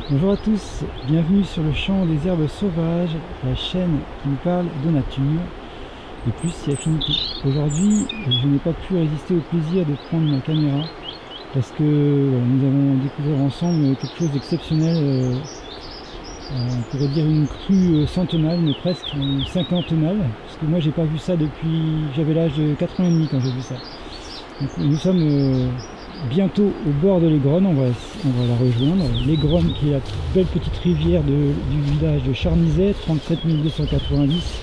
Bonjour à tous, bienvenue sur le champ des herbes sauvages, la chaîne qui nous parle de nature et plus si affinité. Aujourd'hui, je n'ai pas pu résister au plaisir de prendre ma caméra parce que nous avons découvert ensemble quelque chose d'exceptionnel, on pourrait dire une crue centennale, mais presque une cinquantennale, parce que moi j'ai pas vu ça depuis, j'avais l'âge de 4 ans et demi quand j'ai vu ça. Donc, nous sommes bientôt au bord de l'Aigronne, on va la rejoindre. L'Aigronne qui est la belle petite rivière du village de Charnizet, 37 290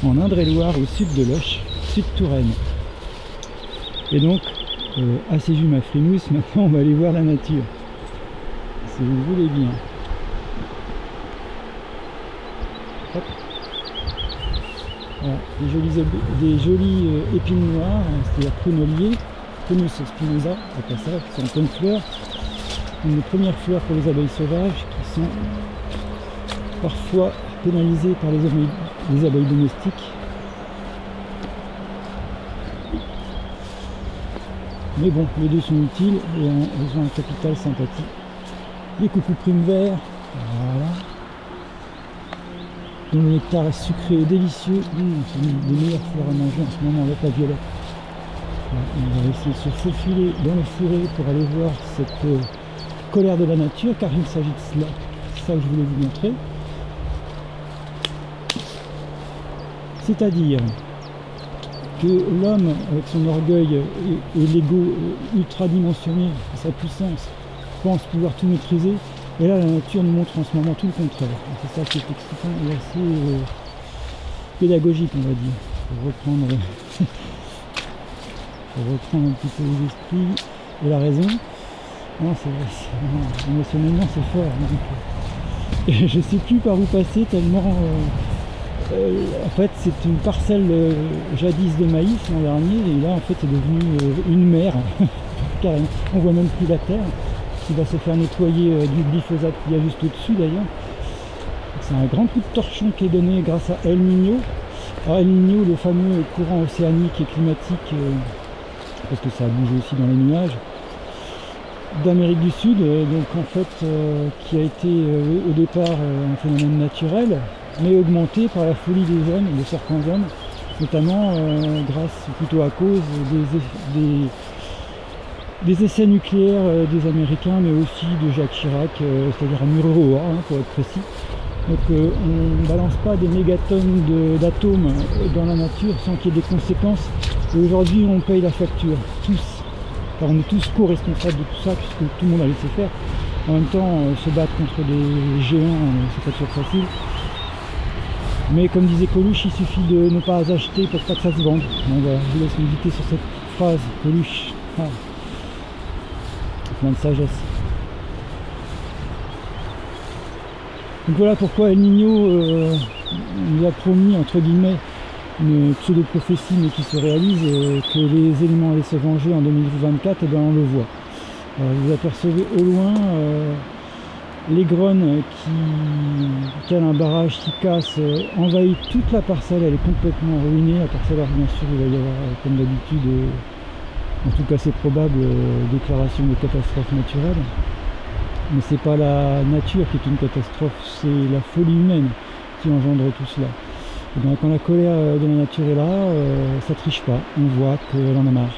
en Indre-et-Loire au sud de Loches, sud Touraine. Et donc, assez vu ma frimousse, maintenant on va aller voir la nature, si vous le voulez bien. Hop. Voilà, des jolies épines noires, c'est-à-dire prunellier. Prunus spinosa, au passage, qui sont en pleine fleur. Une des premières fleurs pour les abeilles sauvages qui sont parfois pénalisées par les abeilles domestiques. Mais bon, les deux sont utiles et elles ont un capital sympathie. Les coucous primes verts, voilà. Le nectar est sucré et délicieux. C'est une des meilleures fleurs à manger en ce moment avec la violette. On va essayer de se faufiler dans le fourré pour aller voir cette colère de la nature, car il s'agit de cela. C'est ça que je voulais vous montrer. C'est-à-dire que l'homme, avec son orgueil et l'ego ultra dimensionné, sa puissance, pense pouvoir tout maîtriser. Et là, la nature nous montre en ce moment tout le contraire. C'est ça qui est excitant et assez pédagogique, on va dire, pour reprendre un petit peu les esprits et la raison. Non, c'est vrai, émotionnellement c'est fort. Donc, et je ne sais plus par où passer tellement... en fait, c'est une parcelle jadis de maïs l'an dernier, et là en fait c'est devenu une mer, carrément. On voit même plus la terre, qui va se faire nettoyer du glyphosate qu'il y a juste au-dessus d'ailleurs. C'est un grand coup de torchon qui est donné grâce à El Niño. Alors El Niño, le fameux courant océanique et climatique, parce que ça bouge aussi dans les nuages, d'Amérique du Sud, donc en fait qui a été au départ un phénomène naturel, mais augmenté par la folie des hommes, de certains hommes, notamment plutôt à cause des essais nucléaires des Américains, mais aussi de Jacques Chirac, c'est-à-dire à Mururoa, pour être précis. Donc on ne balance pas des mégatonnes d'atomes dans la nature sans qu'il y ait des conséquences. Et aujourd'hui on paye la facture, tous. Enfin, on est tous co-responsables de tout ça, puisque tout le monde a laissé faire. En même temps, se battre contre des géants, c'est pas toujours facile. Mais comme disait Coluche, il suffit de ne pas acheter pour pas que ça se vende. Bon, voilà, je vous laisse méditer sur cette phrase, Coluche. Ah. Plein de sagesse. Donc voilà pourquoi El Niño nous a promis, entre guillemets, une pseudo-prophétie mais qui se réalise, que les éléments allaient se venger en 2024, et bien on le voit. Alors, vous apercevez au loin l'Aigronne qui, tel un barrage qui casse, envahit toute la parcelle, elle est complètement ruinée. La parcelle, alors bien sûr il va y avoir comme d'habitude, en tout cas c'est probable, déclaration de catastrophe naturelle. Mais c'est pas la nature qui est une catastrophe, c'est la folie humaine qui engendre tout cela. Et bien, quand la colère de la nature est là, ça triche pas, on voit qu'elle en a marre.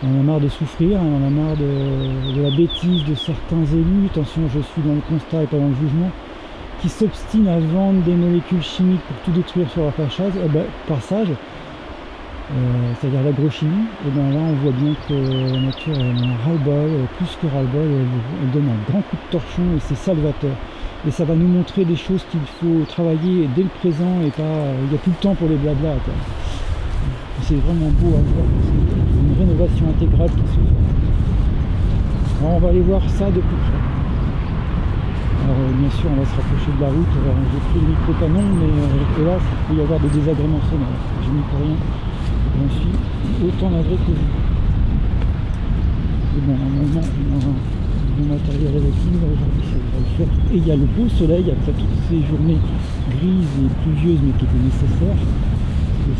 Elle en a marre de souffrir, elle en a marre de la bêtise de certains élus, attention je suis dans le constat et pas dans le jugement, qui s'obstinent à vendre des molécules chimiques pour tout détruire sur leur passage, c'est-à-dire l'agrochimie. Et bien là on voit bien que la nature elle en a ras-le-bol, plus que ras-le-bol, elle donne un grand coup de torchon et c'est salvateur. Et ça va nous montrer des choses qu'il faut travailler dès le présent et pas... il n'y a plus le temps pour les blabla. C'est vraiment beau à voir, c'est une rénovation intégrale qui se fait. Alors on va aller voir ça de plus près. Alors bien sûr on va se rapprocher de la route, j'ai pris le micro-canon, mais hélas il peut y avoir des désagréments sonores. Je n'y peux rien, j'en suis autant navré que vous. Mais bon, normalement, mon matériel avec lui, aujourd'hui ça va le faire. Et il y a le beau soleil après toutes ces journées grises et pluvieuses, mais qui étaient nécessaires.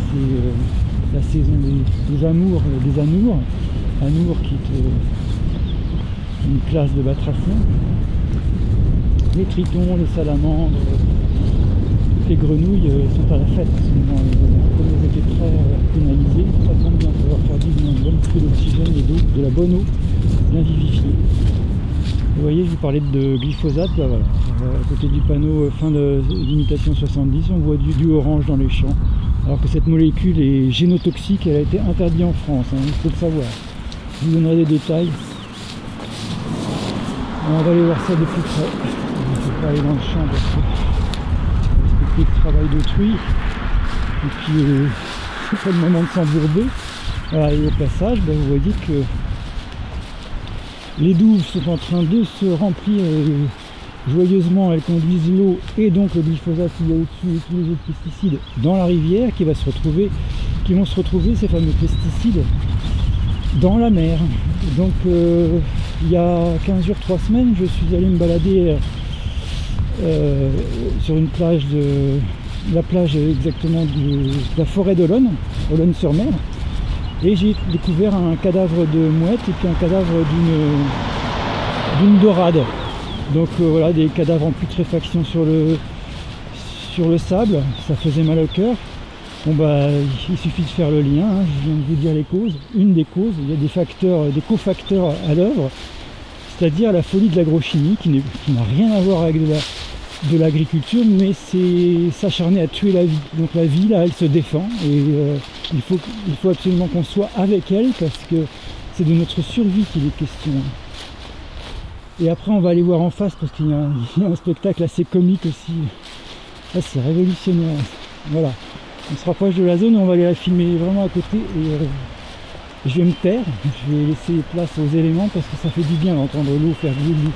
C'est la saison des amours, des anours. Anours qui est une classe de batraciens. les tritons, les salamandres, les grenouilles sont à la fête en ce moment. Comme elles étaient très pénalisées, ça tombe bien pour leur faire du bien, une bonne bouffée d'oxygène et d'eau, de la bonne eau, bien vivifiée. Vous voyez, je vous parlais de glyphosate, là, voilà. À côté du panneau fin de limitation 70, on voit du orange dans les champs. Alors que cette molécule est génotoxique, elle a été interdite en France, hein, il faut le savoir. Je vous donnerai des détails. On va aller voir ça de plus près. Je ne vais pas aller dans le champ parce que respecter le travail d'autrui. Et puis c'est pas le moment de s'embourber. Voilà, et au passage, ben, vous voyez que les douves sont en train de se remplir joyeusement. Elles conduisent l'eau et donc le glyphosate qu'il y a au-dessus et tous les autres pesticides dans la rivière qui vont se retrouver ces fameux pesticides dans la mer. Donc il y a 15 jours, 3 semaines, je suis allé me balader sur une plage la plage exactement de la forêt d'Olonne, Olonne-sur-Mer, et j'ai découvert un cadavre de mouette et puis un cadavre d'une dorade. Donc voilà, des cadavres en putréfaction sur le sable, ça faisait mal au cœur. Bon bah il suffit de faire le lien, hein. Je viens de vous dire les causes. Une des causes, il y a des facteurs, des cofacteurs à l'œuvre, c'est-à-dire la folie de l'agrochimie qui n'a rien à voir avec de l'agriculture, mais c'est s'acharner à tuer la vie. Donc la vie là, elle se défend et il faut absolument qu'on soit avec elle parce que c'est de notre survie qu'il est question. Et après on va aller voir en face parce qu'il y a un spectacle assez comique aussi. Là c'est révolutionnaire. Voilà. On se rapproche de la zone, on va aller la filmer vraiment à côté et je vais me taire, je vais laisser place aux éléments parce que ça fait du bien d'entendre l'eau faire glou-glou.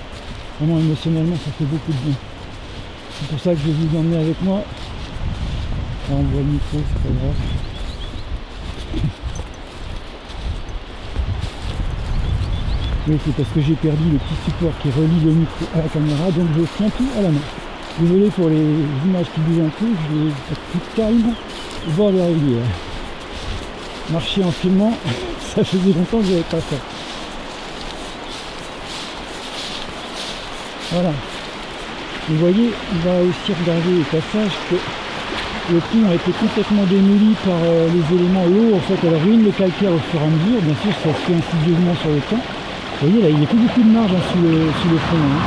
Vraiment émotionnellement ça fait beaucoup de bien. C'est pour ça que je vais vous emmener avec moi. Là on voit le micro, c'est pas grave. Oui, c'est parce que j'ai perdu le petit support qui relie le micro à la caméra, donc je tiens tout à la main. Désolé pour les images qui bougent un peu, je vais être plus calme au bord de la rivière. Marcher en filmant, ça faisait longtemps que je n'avais pas fait. Voilà. Vous voyez, on va aussi regarder au passage que le pont a été complètement démoli par les éléments. L'eau, en fait, elle ruine le calcaire au fur et à mesure. Bien sûr, ça se fait insidieusement sur le temps. Vous voyez, là, il n'y a plus beaucoup de marge hein, sous le pont. Hein.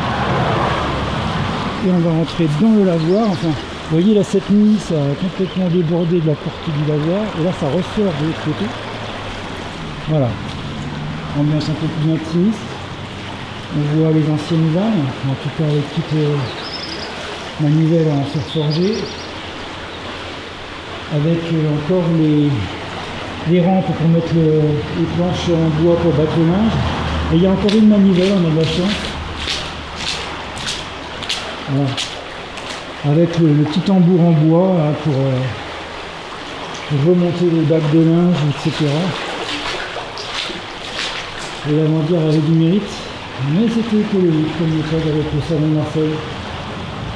Et on va rentrer dans le lavoir. Enfin, vous voyez là cette nuit ça a complètement débordé de la porte du lavoir et là ça ressort de l'autre côté. Voilà, ambiance un peu plus intimiste. On voit les anciennes vannes, en tout cas avec toutes manivelles en fer forgé, avec encore les rampes pour mettre les planches en bois pour battre le linge. Et il y a encore une manivelle, on a de la chance. Voilà. Avec le petit tambour en bois là, pour remonter le bac de linge, etc. Et la mendière avait du mérite, mais c'était écologique comme méthode avec le savon de Marseille.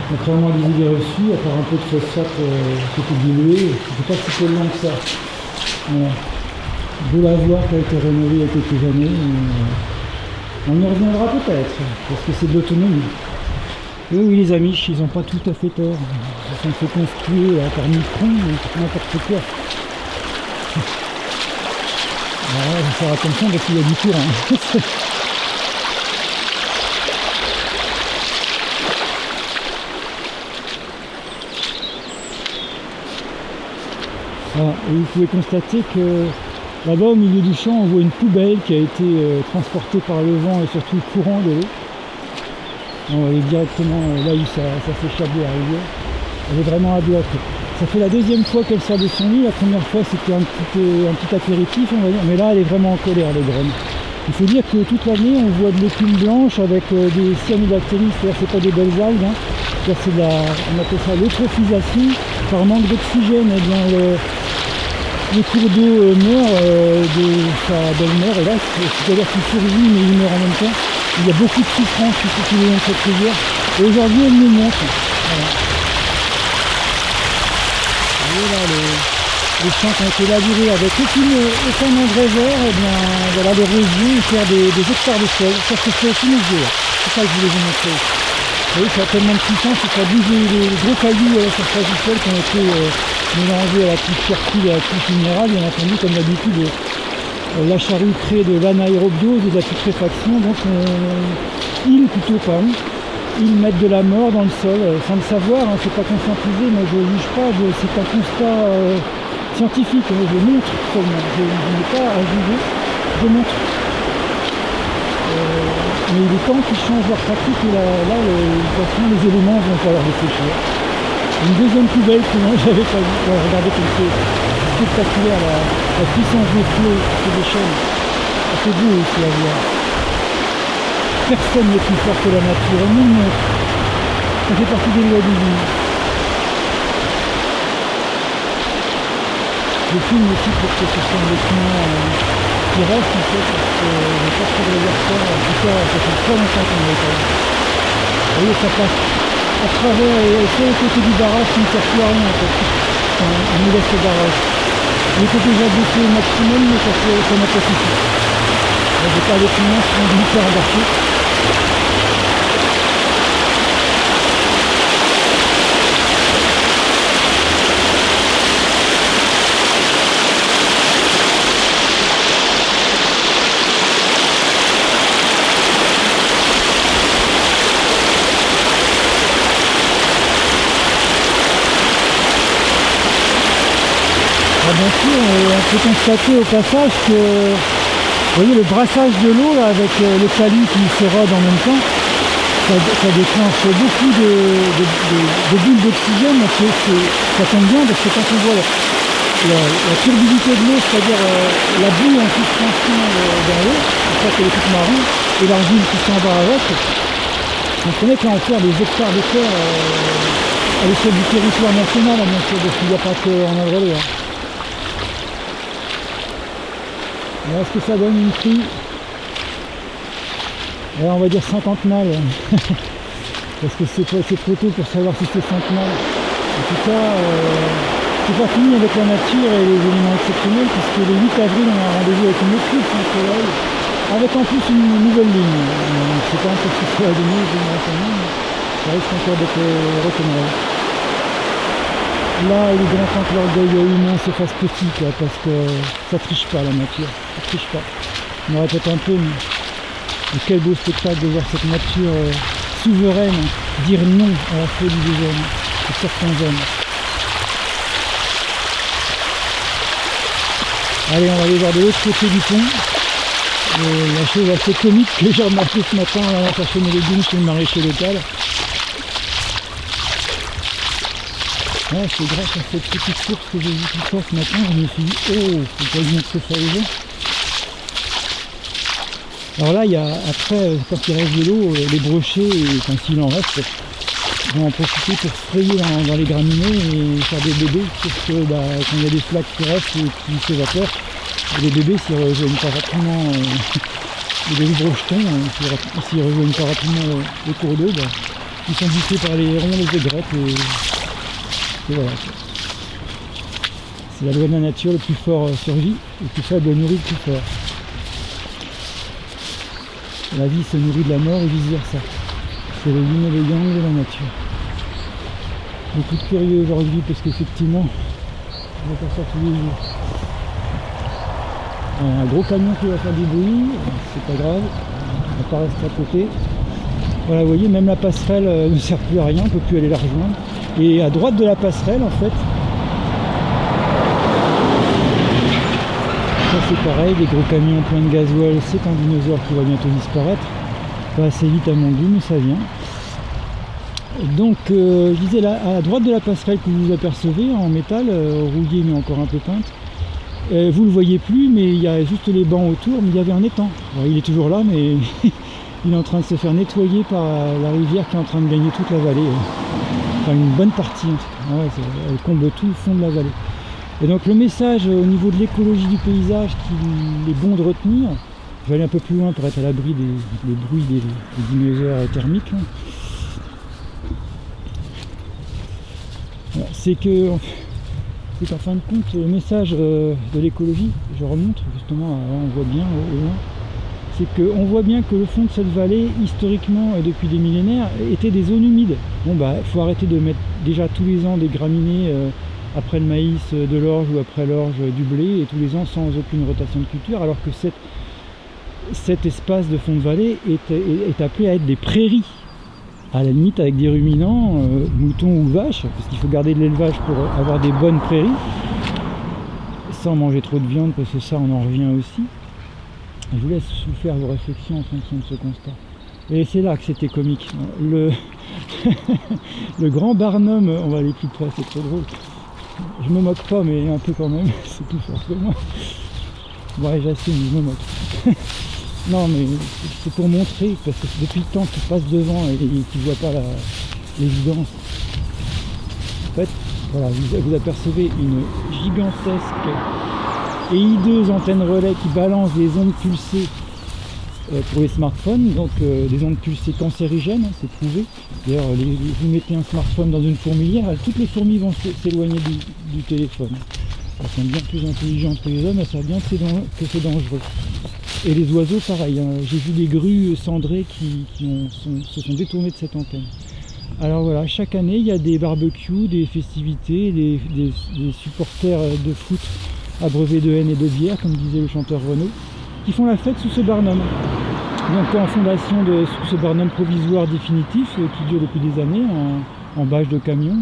Contrairement à des idées reçues, à part un peu de phosphate qui était dilué, c'était pas si polluant que ça. Voilà. De lavoir qui a été rénové il y a quelques années. On y reviendra peut-être, parce que c'est de l'autonomie. Et oui, les amis, ils n'ont pas tout à fait tort. Ils sont fait construire par Micron, n'importe quoi. Voilà, il faut faire attention parce qu'il y a du courant. Voilà, et vous pouvez constater que là-bas, au milieu du champ, on voit une poubelle qui a été transportée par le vent et surtout le courant de l'eau. On va aller directement là où ça s'échappe de la rivière. Elle est vraiment à bloc. Ça fait la deuxième fois qu'elle sort de son lit. La première fois c'était un petit apéritif, on va dire. Mais là elle est vraiment en colère, les graines. Il faut dire que toute l'année on voit de l'écume blanche avec des cyanobactéries, c'est-à-dire c'est pas des belles algues. Hein. On appelle ça l'eutrophisation par manque d'oxygène. Eh bien le cours d'eau meurt de sa belle-mère et là c'est-à-dire qu'il survit mais il meurt en même temps. Il y a beaucoup de souffrance qui se trouve dans cette rivière. Et aujourd'hui, elle nous montre. Voilà. Vous voyez là, les champs qui ont été labourés avec aucun engrais vert, et bien voilà, l'érosion, faire des hectares de sol. Ça se fait tous les jours. C'est ça que je voulais vous montrer. voyez, ça a tellement de puissance que ça bouge les gros cailloux à la surface du sol qui ont été mélangés à la couche fertile et à la couche minérale. Bien entendu, comme d'habitude, la charrue crée de l'anaérobiose et de la putréfaction, donc ils plutôt pas, ils mettent de la mort dans le sol, sans le savoir, hein, c'est pas conscientisé, moi je ne juge pas, c'est un constat scientifique, hein, je montre seulement, je n'ai pas à juger, je montre. Mais il est temps qu'ils changent leur pratique et là de toute façon les éléments vont pas leur laisser faire. Une deuxième poubelle que moi j'avais pas vu, regardez comme c'est spectaculaire la puissance des flots et des chaînes, c'est beau aussi à voir. Personne n'est plus fort que la nature, on nous montre, ça fait partie des lois divines. Je filme aussi pour que ce soit un document qui reste en fait, parce que je pense que je vais voir ça, en tout cas ça fait très longtemps qu'on n'est pas. Vous voyez, ça passe à travers et sur le côté du barrage qui ne sert plus à rien en fait, on nous laisse le barrage. Le côté j'ai bossé au maximum, mais ça n'a pas suffi. Je n'ai pas les finances qui vont me faire embarquer. Bien sûr, on peut constater au passage que, vous voyez, le brassage de l'eau avec le talus qui s'érode en même temps, ça déclenche beaucoup de bulles d'oxygène, ça tombe bien parce que quand on voit la turbidité de l'eau, c'est-à-dire la boue en suspension dans l'eau, c'est ça qu'elle est toute marron, et l'argile qui s'en va avec, on connaît qu'on perd des hectares de terre à l'échelle du territoire national, bien sûr, parce qu'il n'y a pas qu'en Indre-et-Loire. Voilà ce que ça donne une prix. On va dire 50 nales. Parce que c'est trop tôt pour savoir si c'est 5 nales. En tout cas, c'est pas fini avec la nature et les éléments exceptionnels, puisque le 8 avril on a un rendez-vous avec une éclipse du soleil, avec en plus une nouvelle ligne. Je ne sais pas encore ce que ça va donner, je me renseigne, mais ça risque encore d'être rock'n'roll. Là, il est grand temps que l'orgueil humain se fasse petit, quoi, parce que ça triche pas la nature, ça triche pas. On en répète un peu, mais quel beau spectacle de voir cette nature souveraine dire non à la folie des hommes, de certains hommes. Allez, on va aller voir de l'autre côté du pont. La chose assez comique que j'ai remarqué ce matin en allant chercher mes légumes chez le maraîcher local. Ouais, c'est grâce à cette petite course que j'ai vue tout ça ce matin, je me suis dit, oh, faut pas lui montrer ça aux gens. Alors là, il y a, après, quand il reste de l'eau, les brochets, quand s'il en reste, vont en profiter pour frayer dans les graminées et faire des bébés, sauf que quand il y a des flaques qui restent et qui s'évaporent, les bébés s'ils rejoignent pas rapidement, les bébés brochetons, s'ils rejoignent pas rapidement les cours d'eau, ils sont bouffés par les hérons, les aigrettes et voilà. C'est la loi de la nature, le plus fort survit, le plus faible nourrit le plus fort. La vie se nourrit de la mort et vice versa. C'est le yin et le yang de la nature. Beaucoup de curieux aujourd'hui parce qu'effectivement, on va faire ça tous les jours. Un gros camion qui va faire du bruit, c'est pas grave, on va pas rester à côté. Voilà, vous voyez, même la passerelle ne sert plus à rien, on ne peut plus aller la rejoindre. Et à droite de la passerelle, en fait, ça c'est pareil, des gros camions pleins de gasoil, c'est un dinosaure qui va bientôt disparaître. Pas assez vite à mon goût, mais ça vient. Donc, je disais, là, à droite de la passerelle que vous apercevez, en métal, rouillé mais encore un peu peinte, vous ne le voyez plus, mais il y a juste les bancs autour, mais il y avait un étang. Alors, il est toujours là, mais il est en train de se faire nettoyer par la rivière qui est en train de gagner toute la vallée. Enfin, une bonne partie, ouais, elle comble tout le fond de la vallée. Et donc le message au niveau de l'écologie du paysage qu'il est bon de retenir, je vais aller un peu plus loin pour être à l'abri des bruits des dinosaures thermiques, voilà, c'est qu'en fin de compte, le message de l'écologie, je remonte justement, là, on voit bien au loin, c'est qu'on voit bien que le fond de cette vallée, historiquement et depuis des millénaires, était des zones humides. Bon bah, il faut arrêter de mettre déjà tous les ans des graminées après le maïs de l'orge ou après l'orge du blé, et tous les ans sans aucune rotation de culture, alors que cet espace de fond de vallée est appelé à être des prairies, à la limite avec des ruminants, moutons ou vaches, parce qu'il faut garder de l'élevage pour avoir des bonnes prairies, sans manger trop de viande, parce que ça on en revient aussi. Je vous laisse vous faire vos réflexions en fonction de ce constat. Et c'est là que c'était comique. Le grand Barnum, on va aller plus près, c'est trop drôle. Je me moque pas, mais un peu quand même, c'est plus fort que moi. Ouais, j'assume, je me moque. Non, mais c'est pour montrer, parce que depuis le temps qu'il passe devant et qu'il ne voit pas l'évidence. En fait, voilà, vous apercevez une gigantesque et hideuse antenne relais qui balance des ondes pulsées pour les smartphones, donc des ondes pulsées cancérigènes, c'est prouvé. D'ailleurs, vous mettez un smartphone dans une fourmilière, toutes les fourmis vont s'éloigner du téléphone. Elles sont bien plus intelligentes que les hommes, elles savent bien que c'est dangereux. Et les oiseaux, pareil, hein. J'ai vu des grues cendrées qui se sont détournées de cette antenne. Alors voilà, chaque année, il y a des barbecues, des festivités, des supporters de foot abreuvés de haine et de bière, comme disait le chanteur Renaud, qui font la fête sous ce Barnum. Donc en fondation sous ce Barnum provisoire définitif, qui dure depuis des années, en bâche de camion.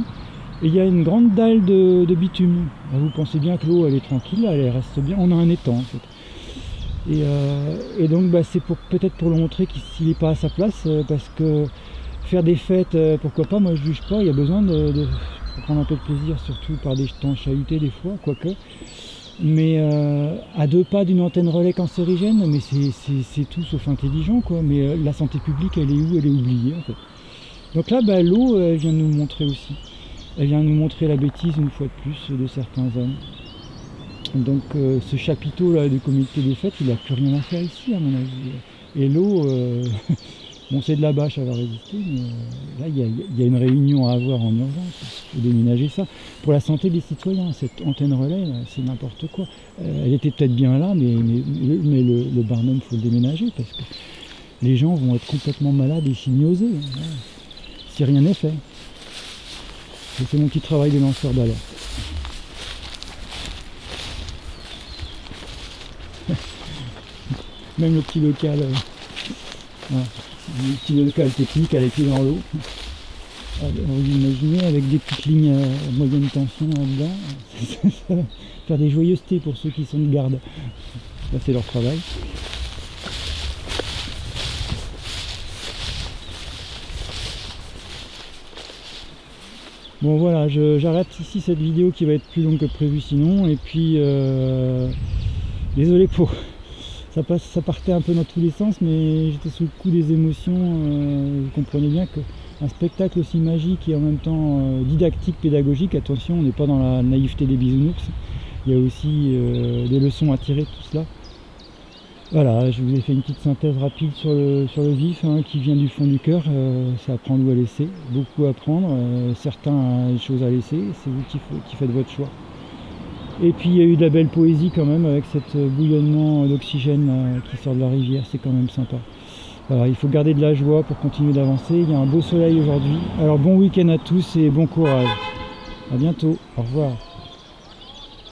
Et il y a une grande dalle de bitume. Alors, vous pensez bien que l'eau, elle est tranquille, elle reste bien. On a un étang, en fait. Et donc bah, c'est peut-être pour le montrer qu'il n'est pas à sa place, parce que faire des fêtes, pourquoi pas, moi je juge pas, il y a besoin de prendre un peu de plaisir, surtout par des temps chahutés des fois, quoique. Mais à 2 pas d'une antenne relais cancérigène, mais c'est tout sauf intelligent, quoi. Mais la santé publique, elle est où? Elle est oubliée, en fait. Donc là, bah, l'eau, elle vient nous montrer aussi. Elle vient nous montrer la bêtise, une fois de plus, de certains hommes. Donc ce chapiteau là du comité des fêtes, il n'a plus rien à faire ici, à mon avis. Et l'eau, bon, c'est de la bâche, ça va résister, mais là il y a une réunion à avoir en urgence. Il faut déménager ça. Pour la santé des citoyens, cette antenne relais, c'est n'importe quoi. Elle était peut-être bien là, mais le Barnum, il faut le déménager, parce que les gens vont être complètement malades et signosés, hein, si rien n'est fait. C'est mon petit travail de lanceur d'alerte. Même le petit local, voilà, le petit local technique à les pieds dans l'eau. Vous imaginez, avec des petites lignes à moyenne tension là-dedans, faire des joyeusetés pour ceux qui sont de garde. Là, c'est leur travail. Bon voilà, j'arrête ici cette vidéo qui va être plus longue que prévu sinon, et puis désolé pour... Ça partait un peu dans tous les sens, mais j'étais sous le coup des émotions. Vous comprenez bien qu'un spectacle aussi magique et en même temps didactique, pédagogique, attention, on n'est pas dans la naïveté des bisounours, il y a aussi des leçons à tirer de tout cela. Voilà, je vous ai fait une petite synthèse rapide sur le vif, hein, qui vient du fond du cœur. C'est à prendre ou à laisser, beaucoup à prendre, certains des choses à laisser, c'est vous qui faites votre choix. Et puis il y a eu de la belle poésie quand même, avec cet bouillonnement d'oxygène qui sort de la rivière, c'est quand même sympa. Voilà, il faut garder de la joie pour continuer d'avancer. Il y a un beau soleil aujourd'hui. Alors bon week-end à tous et bon courage. À bientôt, au revoir.